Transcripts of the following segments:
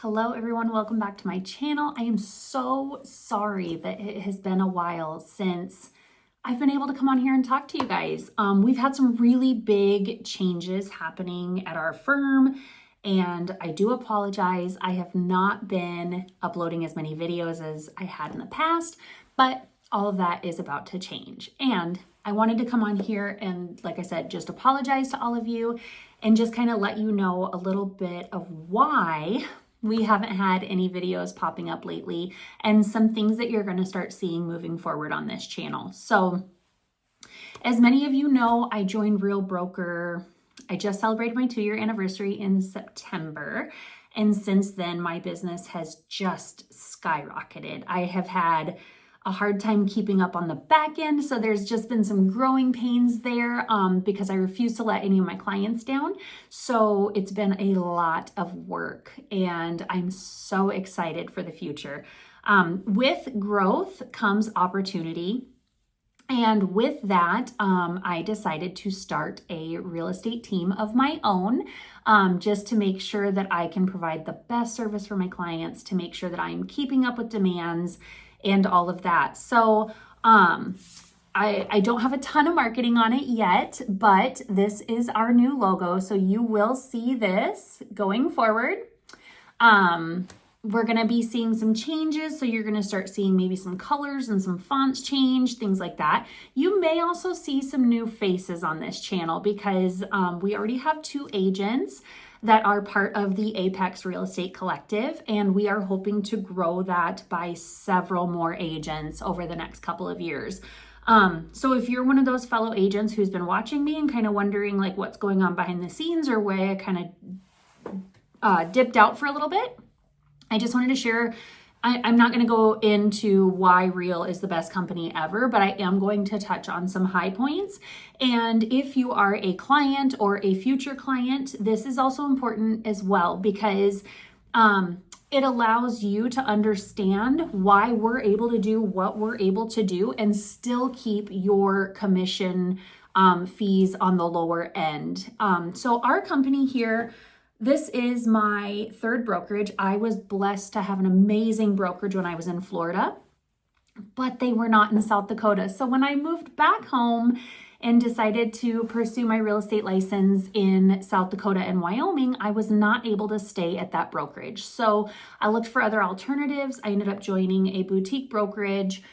Hello everyone, welcome back to my channel. I am so sorry that it has been a while since I've been able to come on here and talk to you guys. We've had some really big changes happening at our firm, and I do apologize. I have not been uploading as many videos as I had in the past, but all of that is about to change. And I wanted to come on here and, like I said, just apologize to all of you and just kind of let you know a little bit of why we haven't had any videos popping up lately and some things that you're going to start seeing moving forward on this channel. So as many of you know, I joined Real Broker. I just celebrated my 2-year anniversary in September. And since then, my business has just skyrocketed. I have had a hard time keeping up on the back end. So there's just been some growing pains there because I refuse to let any of my clients down. So it's been a lot of work and I'm so excited for the future. With growth comes opportunity. And with that, I decided to start a real estate team of my own, just to make sure that I can provide the best service for my clients, to make sure that I'm keeping up with demands and all of that. So I don't have a ton of marketing on it yet, but this is our new logo. So you will see this going forward. We're going to be seeing some changes. So you're going to start seeing maybe some colors and some fonts change, things like that. You may also see some new faces on this channel because we already have 2 agents that are part of the Apex Real Estate Collective, and we are hoping to grow that by several more agents over the next couple of years. So if you're one of those fellow agents who's been watching me and kind of wondering like what's going on behind the scenes or why I kind of dipped out for a little bit, I just wanted to share. I'm not going to go into why Real is the best company ever, but I am going to touch on some high points. And if you are a client or a future client, this is also important as well because it allows you to understand why we're able to do what we're able to do and still keep your commission fees on the lower end. So our company here, this is my 3rd brokerage. I was blessed to have an amazing brokerage when I was in Florida, but they were not in South Dakota. So when I moved back home and decided to pursue my real estate license in South Dakota and Wyoming, I was not able to stay at that brokerage. So I looked for other alternatives. I ended up joining a boutique brokerage.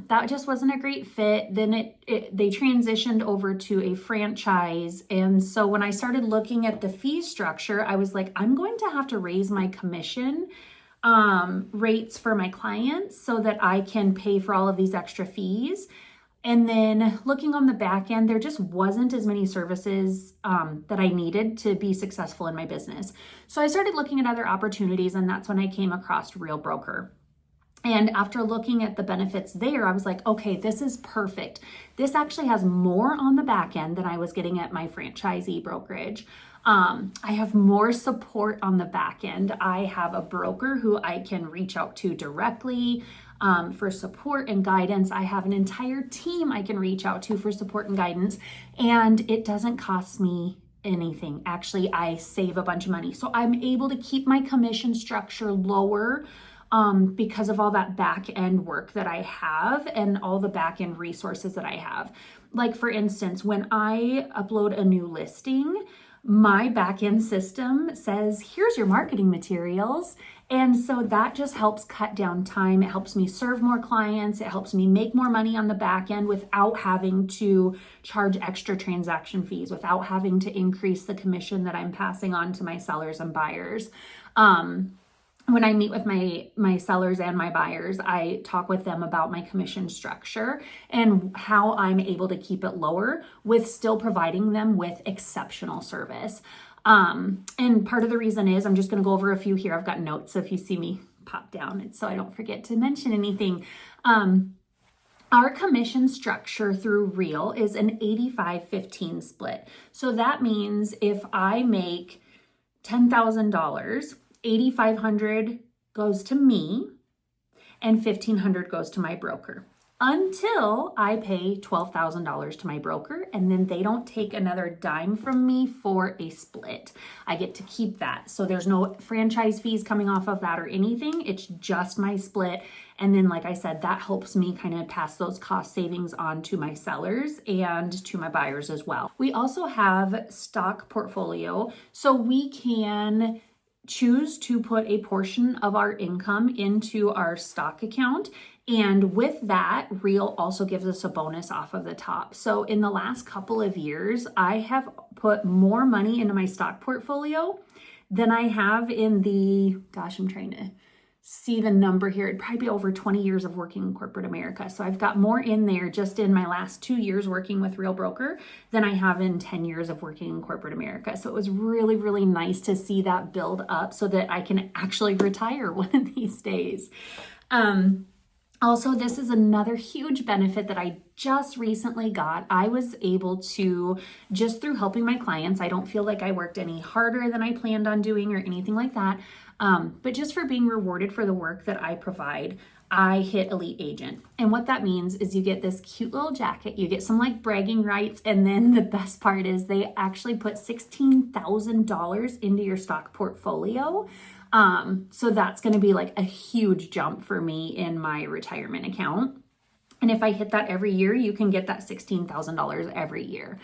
That just wasn't a great fit. Then they transitioned over to a franchise. And so when I started looking at the fee structure, I was like, I'm going to have to raise my commission rates for my clients so that I can pay for all of these extra fees. And then looking on the back end, there just wasn't as many services that I needed to be successful in my business. So I started looking at other opportunities, and that's when I came across Real Broker. And after looking at the benefits there, I was like, okay, this is perfect. This actually has more on the back end than I was getting at my franchisee brokerage. I have more support on the back end. I have a broker who I can reach out to directly for support and guidance. I have an entire team I can reach out to for support and guidance, and it doesn't cost me anything. Actually, I save a bunch of money. So I'm able to keep my commission structure lower because of all that back end work that I have and all the back end resources that I have. Like for instance, when I upload a new listing, my back end system says, here's your marketing materials. And so that just helps cut down time. It helps me serve more clients. It helps me make more money on the back end without having to charge extra transaction fees, without having to increase the commission that I'm passing on to my sellers and buyers. When I meet with my sellers and my buyers, I talk with them about my commission structure and how I'm able to keep it lower with still providing them with exceptional service. And part of the reason is, I'm just going to go over a few here. I've got notes, so if you see me pop down, it's so I don't forget to mention anything. Our commission structure through Real is an 85-15 split. So that means if I make $10,000, $8,500 goes to me and $1,500 goes to my broker. until I pay $12,000 to my broker, and then they don't take another dime from me for a split. I get to keep that. So there's no franchise fees coming off of that or anything. It's just my split. And then, like I said, that helps me kind of pass those cost savings on to my sellers and to my buyers as well. We also have stock portfolio, so we can choose to put a portion of our income into our stock account. And with that, Real also gives us a bonus off of the top. So in the last couple of years, I have put more money into my stock portfolio than I have in the, gosh, I'm trying to see the number here. It'd probably be over 20 years of working in corporate America. So I've got more in there just in my last 2 years working with Real Broker than I have in 10 years of working in corporate America. So it was really, really nice to see that build up so that I can actually retire one of these days. Also, this is another huge benefit that I just recently got. I was able to, just through helping my clients, I don't feel like I worked any harder than I planned on doing or anything like that. But just for being rewarded for the work that I provide, I hit Elite Agent. And what that means is you get this cute little jacket, you get some like bragging rights, and then the best part is they actually put $16,000 into your stock portfolio. So that's going to be like a huge jump for me in my retirement account. And if I hit that every year, you can get that $16,000 every year.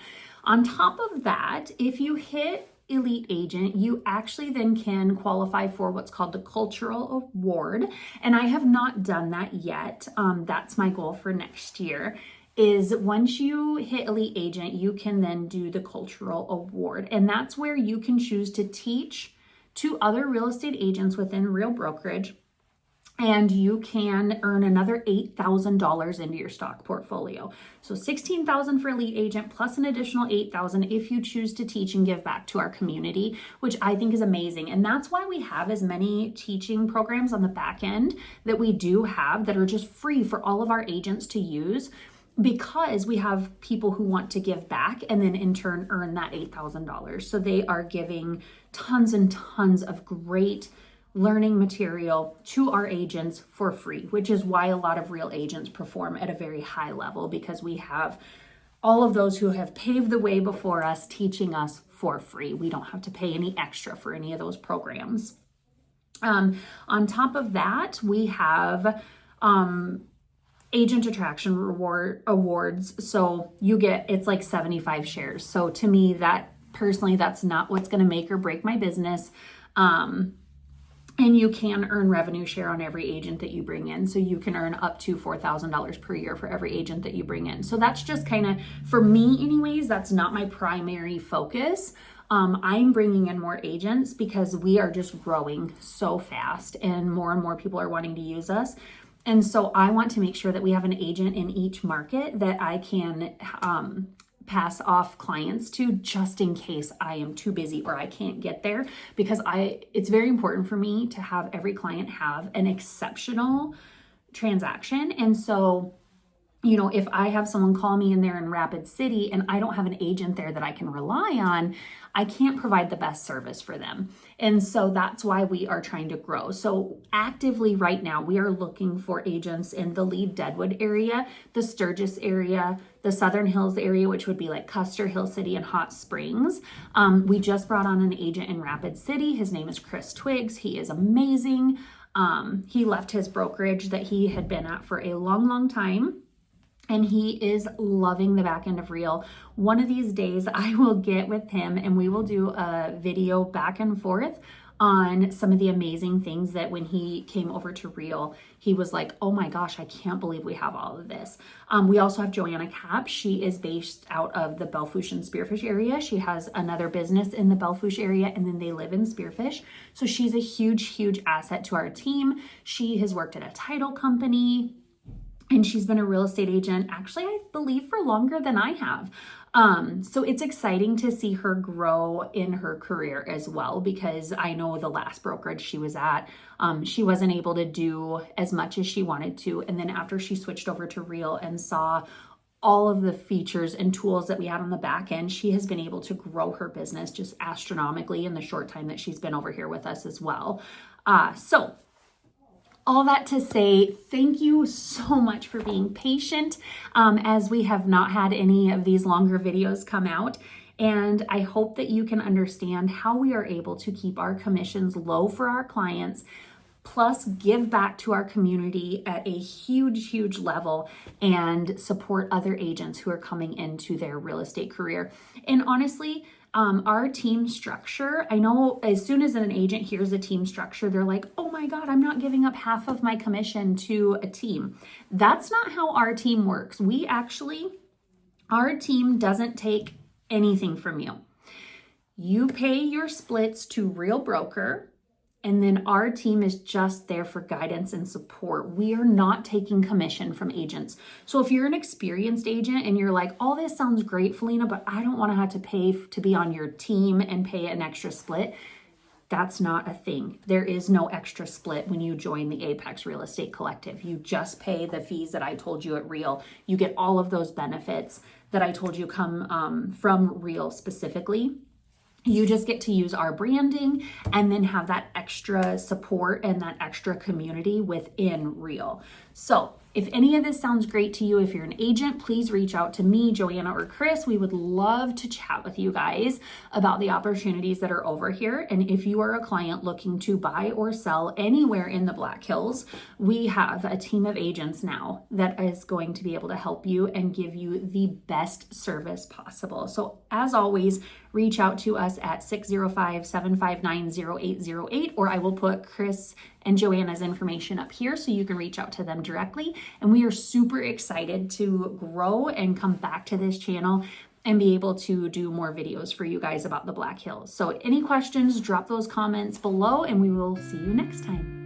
On top of that, if you hit Elite Agent, you actually then can qualify for what's called the Cultural Award. And I have not done that yet. That's my goal for next year. Is once you hit Elite Agent, you can then do the Cultural Award. And that's where you can choose to teach to other real estate agents within Real Brokerage, and you can earn another $8,000 into your stock portfolio. So $16,000 for Elite Agent plus an additional $8,000 if you choose to teach and give back to our community, which I think is amazing. And that's why we have as many teaching programs on the back end that we do have that are just free for all of our agents to use, because we have people who want to give back and then in turn earn that $8,000. So they are giving tons and tons of great learning material to our agents for free, which is why a lot of Real agents perform at a very high level, because we have all of those who have paved the way before us teaching us for free. We don't have to pay any extra for any of those programs. On top of that, we have agent attraction awards. So you get, it's like 75 shares. So to me, that personally, that's not what's going to make or break my business. And you can earn revenue share on every agent that you bring in. So you can earn up to $4,000 per year for every agent that you bring in. So that's just kind of, for me anyways, that's not my primary focus. I'm bringing in more agents because we are just growing so fast and more people are wanting to use us. And so I want to make sure that we have an agent in each market that I can pass off clients to, just in case I am too busy or I can't get there, because it's very important for me to have every client have an exceptional transaction. And so, you know, if I have someone call me and they're in Rapid City and I don't have an agent there that I can rely on, I can't provide the best service for them. And so that's why we are trying to grow. So actively right now, we are looking for agents in the lead Deadwood area, the Sturgis area, the Southern Hills area, which would be like Custer, Hill City, and Hot Springs. We just brought on an agent in Rapid City. His name is Chris Twiggs. He is amazing. He left his brokerage that he had been at for a long time, and he is loving the back end of Real. One of these days I will get with him and we will do a video back and forth on some of the amazing things that when he came over to Real, he was like, oh my gosh, I can't believe we have all of this. We also have Joanna Kapsch. She is based out of the Belle Fourche and Spearfish area. She has another business in the Belle Fourche area, and then they live in Spearfish. So she's a huge asset to our team. She has worked at a title company, and she's been a real estate agent, actually, I believe, for longer than I have. So it's exciting to see her grow in her career as well, because I know the last brokerage she was at, she wasn't able to do as much as she wanted to. And then after she switched over to Real and saw all of the features and tools that we had on the back end, she has been able to grow her business just astronomically in the short time that she's been over here with us as well. So all that to say, thank you so much for being patient as we have not had any of these longer videos come out. And I hope that you can understand how we are able to keep our commissions low for our clients, plus give back to our community at a huge, huge level and support other agents who are coming into their real estate career. And honestly, our team structure, I know as soon as an agent hears a team structure, they're like, oh my God, I'm not giving up half of my commission to a team. That's not how our team works. Our team doesn't take anything from you. You pay your splits to Real Broker, and then our team is just there for guidance and support. We are not taking commission from agents. So if you're an experienced agent and you're like, all this sounds great, Falina, but I don't want to have to pay to be on your team and pay an extra split, that's not a thing. There is no extra split when you join the Apex Real Estate Collective. You just pay the fees that I told you at Real. You get all of those benefits that I told you come from Real specifically. You just get to use our branding and then have that extra support and that extra community within Real. So if any of this sounds great to you, if you're an agent, please reach out to me, Joanna, or Chris. We would love to chat with you guys about the opportunities that are over here. And if you are a client looking to buy or sell anywhere in the Black Hills, we have a team of agents now that is going to be able to help you and give you the best service possible. So as always, reach out to us at 605-759-0808, or I will put Chris and Joanna's information up here so you can reach out to them directly. And we are super excited to grow and come back to this channel and be able to do more videos for you guys about the Black Hills. So any questions, drop those comments below and we will see you next time.